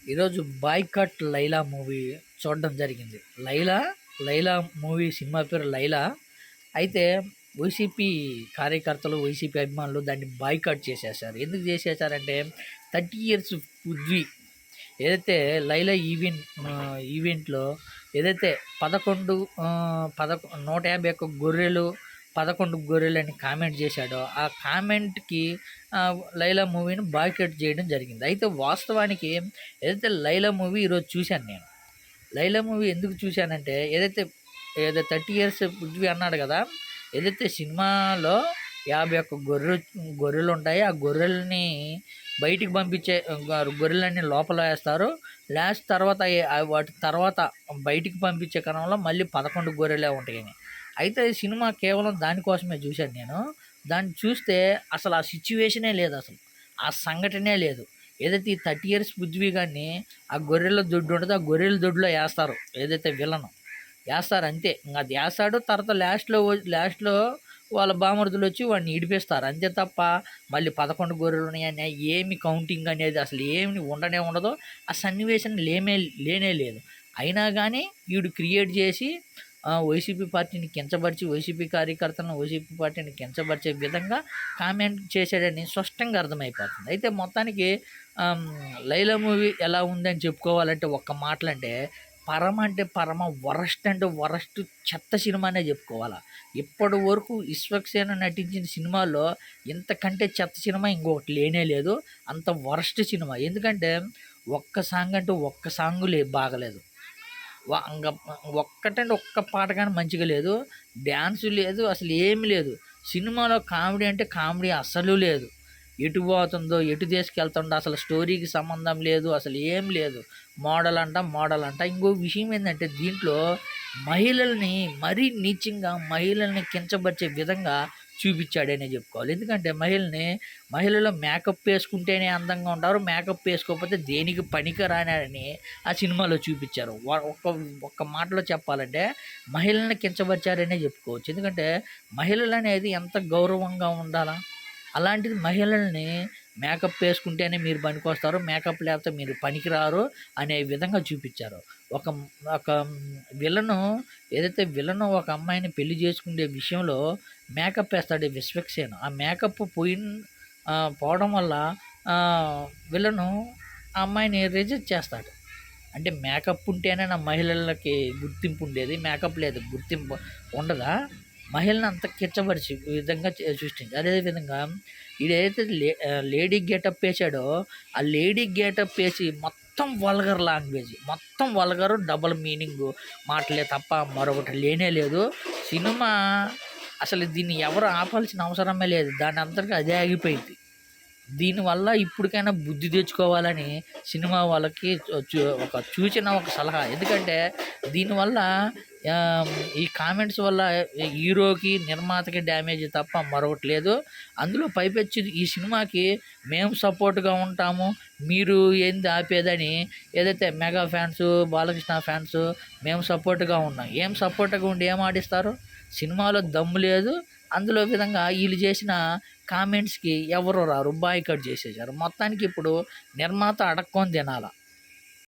ఈరోజు boycott 'Laila' movie చూడడం జరిగింది. 'లైలా' మూవీ సినిమా పేరు 'లైలా'. అయితే వైసీపీ కార్యకర్తలు, వైసీపీ అభిమానులు దాన్ని బాయ్‌కాట్ చేసేశారు. ఎందుకు చేసేశారంటే 30 ఇయర్స్ పృథ్వీ ఏదైతే 'లైలా' ఈవెంట్‌లో ఏదైతే 11 151 గొర్రెలు, 11 గొర్రెలని కామెంట్ చేశాడో, ఆ కామెంట్‌కి 'లైలా' మూవీని బాయ్‌కాట్ చేయడం జరిగింది. అయితే వాస్తవానికి ఏదైతే 'లైలా' మూవీ ఈరోజు చూశాను నేను. 'లైలా' మూవీ ఎందుకు చూశానంటే ఏదో 30 ఇయర్స్ పృథ్వీ అన్నాడు కదా! ఏదైతే సినిమాలో 51 గొర్రెలుంటాయి. ఆ గొర్రెల్ని బయటికి పంపించే గొర్రెలన్నీ లోపల వేస్తారు. తర్వాత వాటి తర్వాత బయటికి పంపించే క్రమంలో మళ్ళీ 11 గొర్రెలే ఉంటాయని. అయితే ఈ సినిమా కేవలం దానికోసమే చూశాను నేను. దాన్ని చూస్తే అసలు ఆ సిచ్యువేషనే లేదసలు. ఆ సంఘటనే లేదు. ఏదైతే ఈ 30 ఇయర్స్ పృథ్వీ గాడిని ఆ గొర్రెల దొడ్డు ఉంటదో, ఆ గొర్రెల దొడ్లో ఏస్తారు. ఏదైతే విలను ఏస్తారు అంతే. ఇంక అది ఏస్తాడు. తర్వాత లాస్ట్‌లో వాళ్ళ బామర్దులొచ్చి వాడిని ఈడిపిస్తారు. అంతే తప్ప మళ్ళీ 11 గొర్రెలున్నాయని ఏమి కౌంటింగ్ అనేది అసలు ఏమి ఉండనే ఉండదు. ఆ సన్నివేశం లేనే లేదు. అయినా గానీ ఈడు క్రియేట్ చేసి వైసీపీ పార్టీని కించపరిచి, వైసీపీ కార్యకర్తలను, వైసీపీ పార్టీని కించపరిచే విధంగా కామెంట్ చేశాడని స్పష్టంగా అర్థమైపోతుంది. అయితే మొత్తానికి 'లైలా' మూవీ ఎలా ఉందని చెప్పుకోవాలంటే ఒక్క మాటలో అంటే అంటే పరమ వరస్ట్ అంటే వరస్ట్ చెత్త సినిమానే చెప్పుకోవాలా. ఇప్పటి వరకు విశ్వక్సేన నటించిన సినిమాల్లో ఇంతకంటే చెత్త సినిమా ఇంకొకటి లేనే లేదు. అంత వరస్ట్ సినిమా. ఎందుకంటే ఒక్క సాంగ్ అంటే ఒక్క సాంగు బాగలేదు. ఇంక ఒక్కటంటే ఒక్క పాట కానీ మంచిగా లేదు. డ్యాన్సు లేదు, అసలు ఏమి లేదు. సినిమాలో కామెడీ అంటే కామెడీ అస్సలు లేదు. ఎటు పోతుందో, ఎటు తీసుకెళ్తుందో అసలు స్టోరీకి సంబంధం లేదు. అసలు ఏం లేదు. మోడల్ అంట. ఇంకో విషయం ఏంటంటే దీంట్లో మహిళల్ని మరీ నీచంగా మహిళల్ని కించపరిచే విధంగా చూపించాడనే చెప్పుకోవాలి. ఎందుకంటే మహిళలు మేకప్ వేసుకుంటేనే అందంగా ఉంటారు. మేకప్ వేసుకోకపోతే దేనికి పనికిరాని ఆ సినిమాలో చూపించారు. ఒక్క మాటలో చెప్పాలంటే మహిళల్ని కించపరిచారనే చెప్పుకోవచ్చు. ఎందుకంటే మహిళలు అనేది ఎంత గౌరవంగా ఉండాలా, అలాంటిది మహిళల్ని మేకప్ వేసుకుంటేనే మీరు పనికొస్తారు, మేకప్ లేకపోతే మీరు పనికిరారు అనే విధంగా చూపించారు. ఒక ఒక విలను ఏదైతే ఒక అమ్మాయిని పెళ్లి చేసుకునే విషయంలో మేకప్ వేస్తాడు విశ్వక్సేన్. ఆ మేకప్ పోవడం వల్ల విలను ఆ అమ్మాయిని రిజెక్ట్ చేస్తాడు. అంటే మేకప్ ఉంటేనే నా మహిళలకి గుర్తింపు ఉండేది, మేకప్ లేదు గుర్తింపు ఉండదా? మహిళను అంత కించపరిచి విధంగా సృష్టించి అదేవిధంగా ఈడేదైతే లేడీ గెటప్ వేసాడో ఆ లేడీ గెటప్ వేసి మొత్తం వల్గర్ లాంగ్వేజ్, మొత్తం వల్గరు, డబుల్ మీనింగ్ మాటలే తప్ప మరొకటి లేనే లేదు. సినిమా అసలు దీన్ని ఎవరు ఆపాల్సిన అవసరమే లేదు. దాని అంతటికి అదే ఆగిపోయింది. దీనివల్ల ఇప్పటికైనా బుద్ధి తెచ్చుకోవాలని సినిమా వాళ్ళకి ఒక సలహా. ఎందుకంటే దీనివల్ల ఈ కామెంట్స్ వల్ల హీరోకి, నిర్మాతకి డ్యామేజ్ తప్ప మరొకటి లేదు. అందులో పైపెచ్చి ఈ సినిమాకి మేము సపోర్ట్గా ఉంటాము, మీరు ఏంది ఆపేదని ఏదైతే మెగా ఫ్యాన్స్, బాలకృష్ణ ఫ్యాన్స్ మేము సపోర్ట్గా ఉన్నాం. ఏం సపోర్ట్గా ఉండి ఏం ఆడిస్తారు? సినిమాలో దమ్ము లేదు. అందులో విధంగా వీళ్ళు చేసిన కామెంట్స్కి ఎవరు రారు, బాయ్‌కాట్ చేసేసారు. మొత్తానికి ఇప్పుడు నిర్మాత అడక్కొని తినాల.